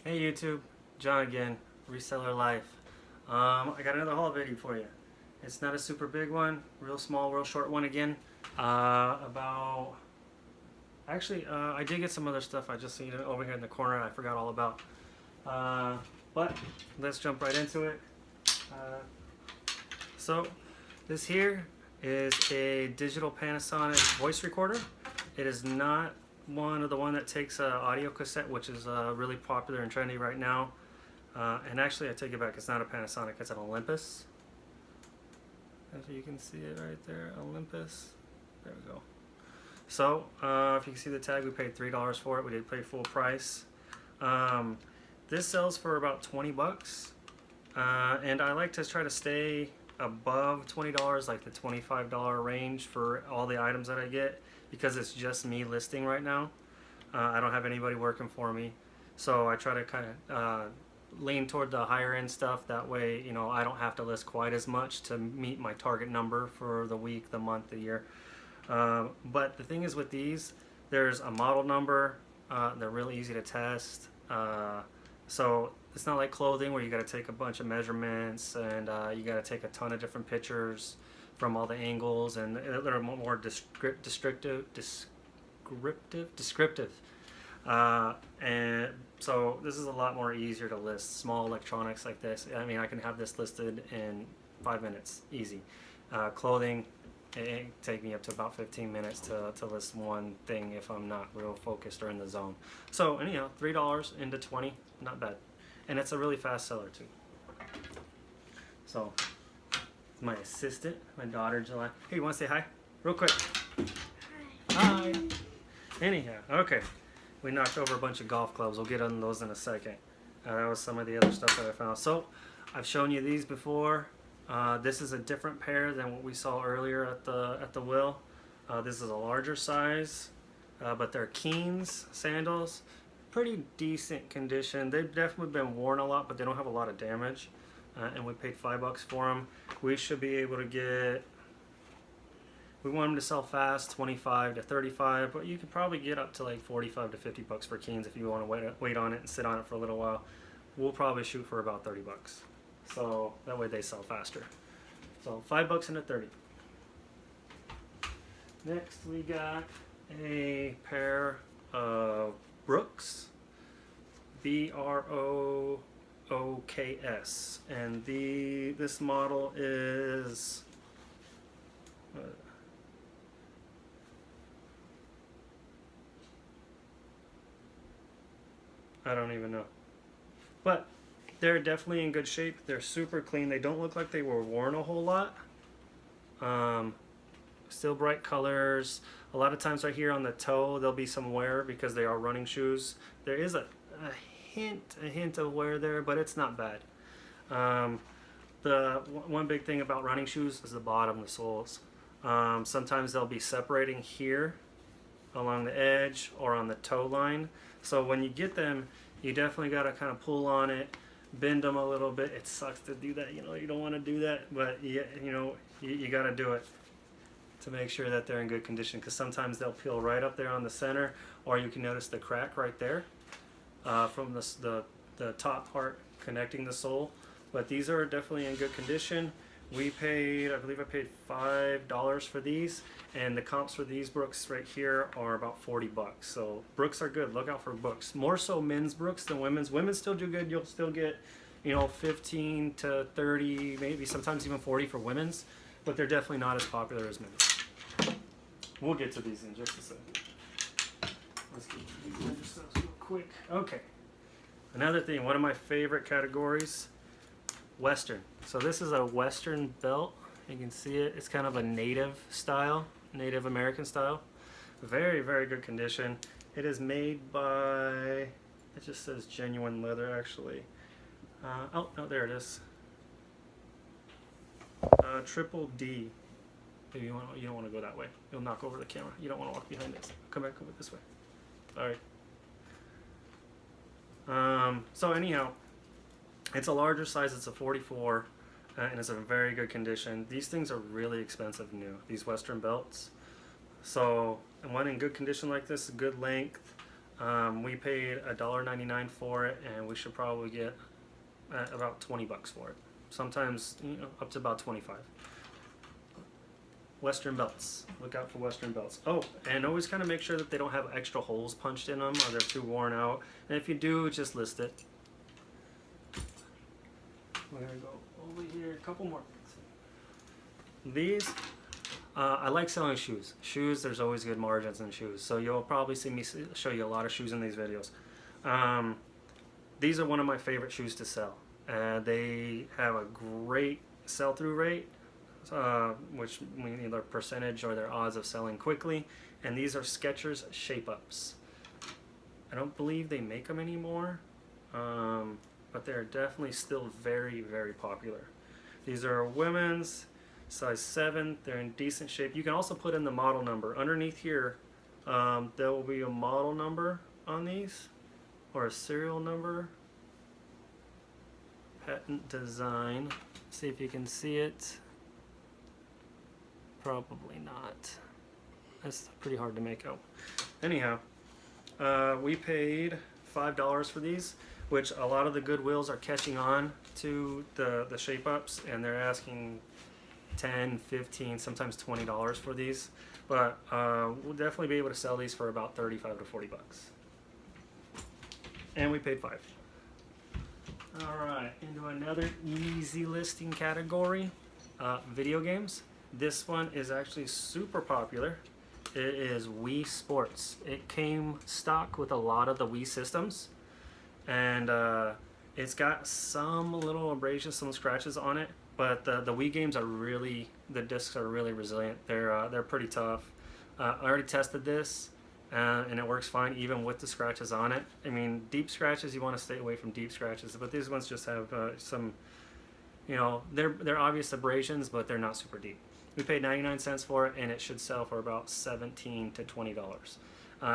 Hey YouTube, John again, Reseller Life. I got another haul video for you. It's not a super big one, real small, real short one again. I did get some other stuff I just seen it over here in the corner I forgot all about. But let's jump right into it. So this here is a digital Panasonic voice recorder. It is not the one that takes audio cassette, which is really popular and trendy right now. And actually, I take it back. It's not a Panasonic. It's an Olympus. As you can see it right there, Olympus. There we go. So if you can see the tag, we paid $3 for it. We did pay full price. This sells for about 20 bucks. And I like to try to stay above $20, like the $25 range for all the items that I get, because it's just me listing right now. I don't have anybody working for me, so I try to kind of lean toward the higher end stuff. That way, you know, I don't have to list quite as much to meet my target number for the week, the month, the year. But the thing is with these, there's a model number. They're really easy to test. So it's not like clothing where you got to take a bunch of measurements and you got to take a ton of different pictures from all the angles, and they're more descriptive. And so this is a lot more easier to list small electronics like this. I mean, I can have this listed in 5 minutes, easy. Clothing, it take me up to about 15 minutes to list one thing if I'm not real focused or in the zone. So anyhow, $3 into 20, not bad. And it's a really fast seller too. So my assistant, my daughter July. Hey, you want to say hi? Real quick. Hi. Hi. Anyhow, okay. We knocked over a bunch of golf clubs. We'll get on those in a second. That was some of the other stuff that I found. So I've shown you these before. This is a different pair than what we saw earlier at the Will. This is a larger size, but they're Keens sandals. Pretty decent condition. They've definitely been worn a lot, but they don't have a lot of damage. And we paid $5 for them. We should be able to get. We want them to sell fast, 25 to 35, but you could probably get up to like 45 to 50 bucks for Keens if you want to wait on it and sit on it for a little while. We'll probably shoot for about 30 bucks. So that way they sell faster. So $5 into 30. Next we got a pair of Brooks, BROOKS, and this model is I don't even know, but they're definitely in good shape. They're super clean. They don't look like they were worn a whole lot. Still bright colors. A lot of times right here on the toe there'll be some wear because they are running shoes. There is a hint of wear there, but it's not bad. The one big thing about running shoes is the bottom, the soles. Sometimes they'll be separating here along the edge or on the toe line. So when you get them, you definitely got to kind of pull on it, bend them a little bit. It sucks to do that, you know, you don't want to do that, but you got to do it to make sure that they're in good condition, because sometimes they'll peel right up there on the center, or you can notice the crack right there from the top part connecting the sole. But these are definitely in good condition. I believe I paid $5 for these, and the comps for these Brooks right here are about 40 bucks. So Brooks are good. Look out for Brooks. More so men's Brooks than women's. Women's still do good. You'll still get, 15 to 30, maybe sometimes even 40 for women's, but they're definitely not as popular as men's. We'll get to these in just a second. Let's get these other stuff real quick. Okay. Another thing, one of my favorite categories, Western. So this is a Western belt. You can see it. It's kind of a Native American style. Very, very good condition. It is made by, it just says genuine leather actually. Oh, no, there it is. Triple D. Maybe you don't want to go that way. You'll knock over the camera. You don't want to walk behind it. Come back over this way. All right. So anyhow, it's a larger size. It's a 44, and it's in very good condition. These things are really expensive new, these Western belts. So, and one in good condition like this, good length, We paid $1.99 for it, and we should probably get about 20 bucks for it. Sometimes, you know, up to about 25. Western belts. Look out for Western belts. Oh, and always kind of make sure that they don't have extra holes punched in them or they're too worn out. And if you do, just list it. We're gonna go over here a couple more. These, I like selling shoes. Shoes, there's always good margins in shoes. So you'll probably see me show you a lot of shoes in these videos. These are one of my favorite shoes to sell. They have a great sell-through rate, which means either percentage or their odds of selling quickly. And these are Skechers Shape-Ups. I don't believe they make them anymore, but they're definitely still very, very popular. These are women's, size 7. They're in decent shape. You can also put in the model number. Underneath here, there will be a model number on these, or a serial number. Patent design. See if you can see it. Probably not. That's pretty hard to make out. Anyhow, we paid $5 for these, which a lot of the Goodwills are catching on to the Shape-Ups, and they're asking $10, $15, sometimes $20 for these. But we'll definitely be able to sell these for about 35 to 40 bucks. And we paid $5. Alright, into another easy listing category, video games. This one is actually super popular. It is Wii Sports. It came stock with a lot of the Wii systems, and it's got some little abrasions, some scratches on it, but the Wii games are really, the discs are really resilient. They're pretty tough. I already tested this, and it works fine even with the scratches on it. I mean, deep scratches, you want to stay away from deep scratches, but these ones just have some, you know, they're obvious abrasions, but they're not super deep. We paid 99 cents for it, and it should sell for about $17 to $20.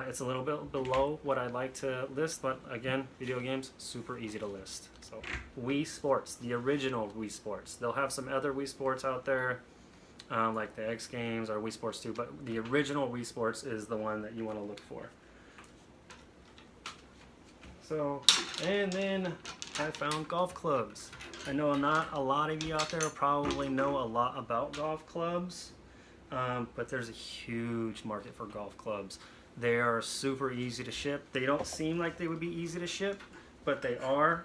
It's a little bit below what I'd like to list, but again, video games, super easy to list. So Wii Sports, the original Wii Sports. They'll have some other Wii Sports out there, like the X Games or Wii Sports 2, but the original Wii Sports is the one that you want to look for. So, and then I found golf clubs. I know not a lot of you out there probably know a lot about golf clubs, but there's a huge market for golf clubs. They are super easy to ship. They don't seem like they would be easy to ship, but they are,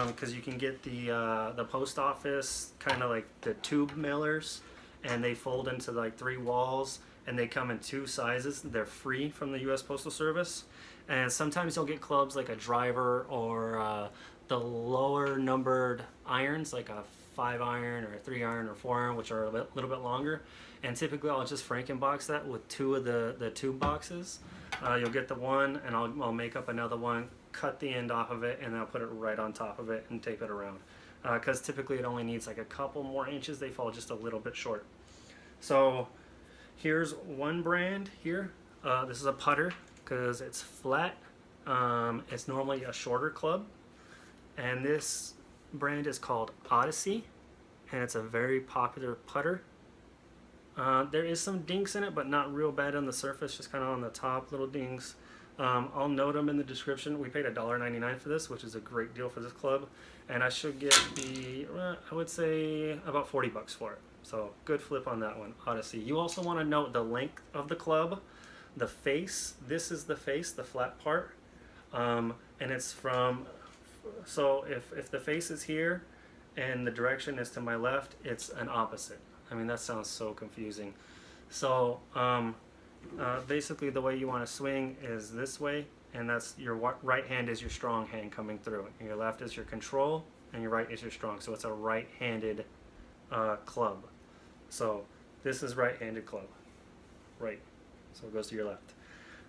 because you can get the post office, kind of like the tube mailers, and they fold into like 3 walls, and they come in 2 sizes. They're free from the U.S. Postal Service, and sometimes you'll get clubs like a driver or the lower numbered irons, like a 5-iron or a 3-iron or 4-iron, which are a little bit longer. And typically I'll just Frankenbox that with 2 of the tube boxes. You'll get the one, and I'll make up another one, cut the end off of it, and then I'll put it right on top of it and tape it around. Because typically it only needs like a couple more inches. They fall just a little bit short. So here's one brand here. This is a putter because it's flat. It's normally a shorter club. And this brand is called Odyssey, and it's a very popular putter. There is some dinks in it, but not real bad on the surface, just kind of on the top, little dings. I'll note them in the description. We paid $1.99 for this, which is a great deal for this club, and I should get I would say about 40 bucks for it. So good flip on that one, Odyssey. You also want to note the length of the club, the face. This is the face, the flat part, and it's from. So if the face is here and the direction is to my left, it's an opposite. I mean, that sounds so confusing. So basically the way you want to swing is this way, and that's your right hand is your strong hand coming through, and your left is your control, and your right is your strong. So it's a right-handed club. So this is right-handed club, right. So it goes to your left.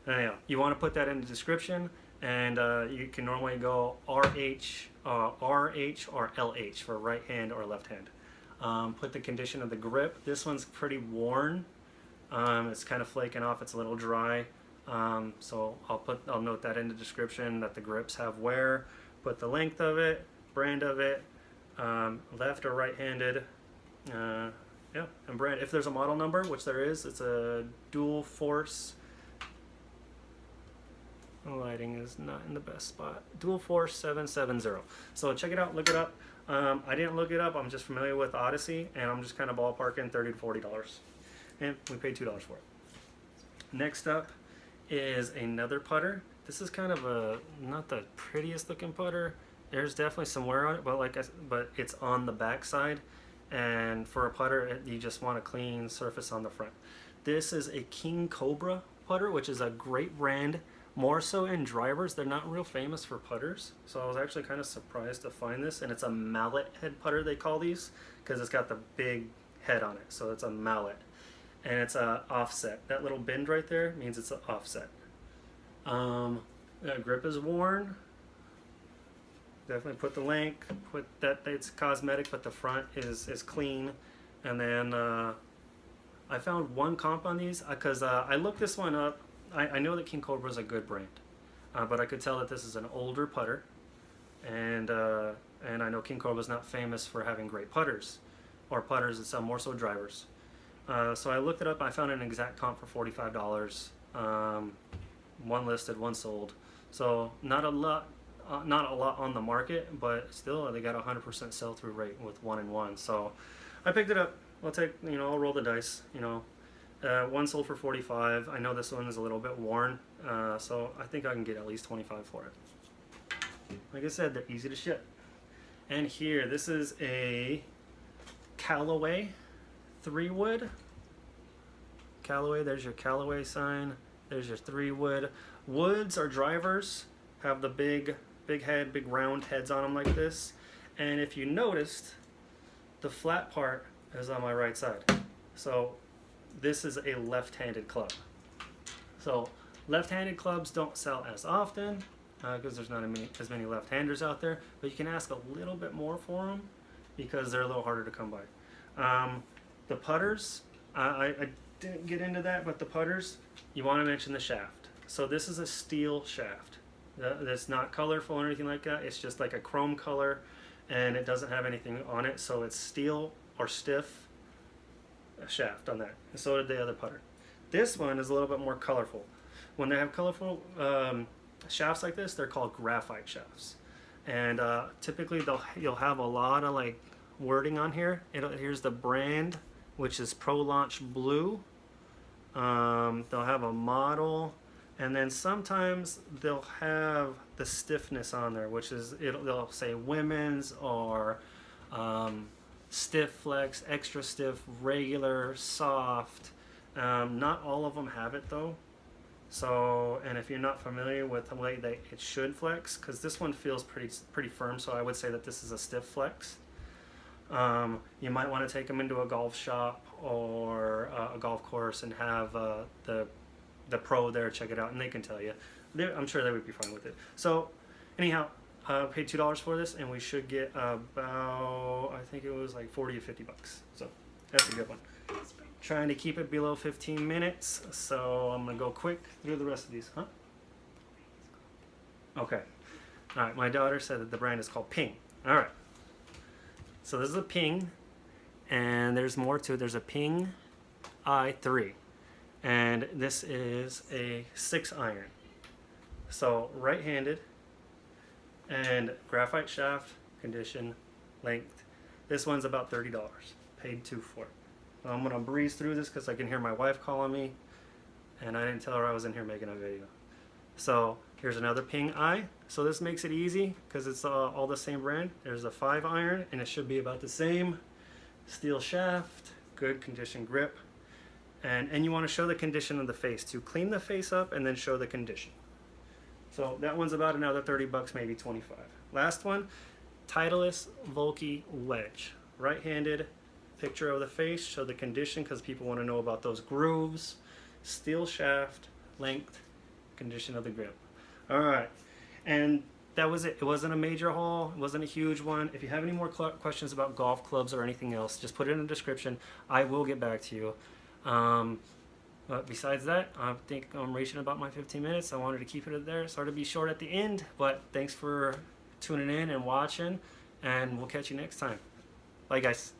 Anyhow, you want to put that in the description. And you can normally go RH or LH for right hand or left hand. Put the condition of the grip. This one's pretty worn. It's kind of flaking off. It's a little dry. So I'll note that in the description that the grips have wear. Put the length of it, brand of it, left or right-handed. Yeah, and brand. If there's a model number, which there is, it's a dual force. The lighting is not in the best spot. Dual Force 770. So check it out, look it up. I didn't look it up, I'm just familiar with Odyssey, and I'm just kind of ballparking $30 to $40. And we paid $2 for it. Next up is another putter. This is kind of a, not the prettiest looking putter. There's definitely some wear on it, but it's on the back side. And for a putter, you just want a clean surface on the front. This is a King Cobra putter, which is a great brand. More so in drivers, they're not real famous for putters. So I was actually kind of surprised to find this, and it's a mallet head putter, they call these, because it's got the big head on it. So it's a mallet, and it's a offset. That little bend right there means it's an offset. That grip is worn. Definitely put the link, put that it's cosmetic, but the front is clean. And then I found one comp on these because I looked this one up. I know that King Cobra is a good brand, but I could tell that this is an older putter, and I know King Cobra is not famous for having great putters, or putters that sell more so drivers. So I looked it up. I found an exact comp for $45. One listed, one sold. So not a lot on the market, but still they got a 100% sell-through rate with 1-in-1. So I picked it up. I'll roll the dice. One sold for $45. I know this one is a little bit worn, so I think I can get at least $25 for it. Like I said, they're easy to ship. And here, this is a Callaway 3-wood. Callaway, there's your Callaway sign. There's your 3-wood. Woods or drivers have the big head, big round heads on them like this. And if you noticed, the flat part is on my right side. So this is a left-handed club. So left-handed clubs don't sell as often because there's not as many left-handers out there, but you can ask a little bit more for them because they're a little harder to come by. The putters, I didn't get into that, but the putters, you want to mention the shaft. So this is a steel shaft. That's not colorful or anything like that. It's just like a chrome color, and it doesn't have anything on it, so it's steel or stiff shaft on that. And so did the other putter. This one is a little bit more colorful. When they have colorful shafts like this, they're called graphite shafts. And typically you'll have a lot of like wording on here. Here's the brand, which is Pro Launch Blue. They'll have a model, and then sometimes they'll have the stiffness on there, which is they'll say women's or stiff flex, extra stiff, regular, soft. Not all of them have it though. So, and if you're not familiar with the way that it should flex, because this one feels pretty firm, so I would say that this is a stiff flex. You might want to take them into a golf shop or a golf course and have the pro there check it out, and they can tell you. I'm sure they would be fine with it. So, anyhow, paid $2 for this, and we should get about, I think it was like 40 or 50 bucks. So that's a good one. Trying to keep it below 15 minutes, so I'm gonna go quick through the rest of these. Okay. All right. My daughter said that the brand is called Ping. All right. So this is a Ping, and there's more to it. There's a Ping i3, and this is a 6-iron. So right-handed. And graphite shaft, condition, length. This one's about $30. Paid $2 for it. I'm gonna breeze through this because I can hear my wife calling me, and I didn't tell her I was in here making a video. So here's another Ping I. So this makes it easy because it's all the same brand. There's a 5-iron, and it should be about the same. Steel shaft, good condition grip, and you want to show the condition of the face too. Clean the face up and then show the condition. So that one's about another 30 bucks, maybe 25. Last one, Titleist Volkey Wedge. Right-handed, picture of the face, show the condition because people want to know about those grooves. Steel shaft, length, condition of the grip. All right, and that was it. It wasn't a major haul. It wasn't a huge one. If you have any more questions about golf clubs or anything else, just put it in the description. I will get back to you. But besides that, I think I'm reaching about my 15 minutes. I wanted to keep it there. Sorry to be short at the end, but thanks for tuning in and watching, and we'll catch you next time. Bye, guys.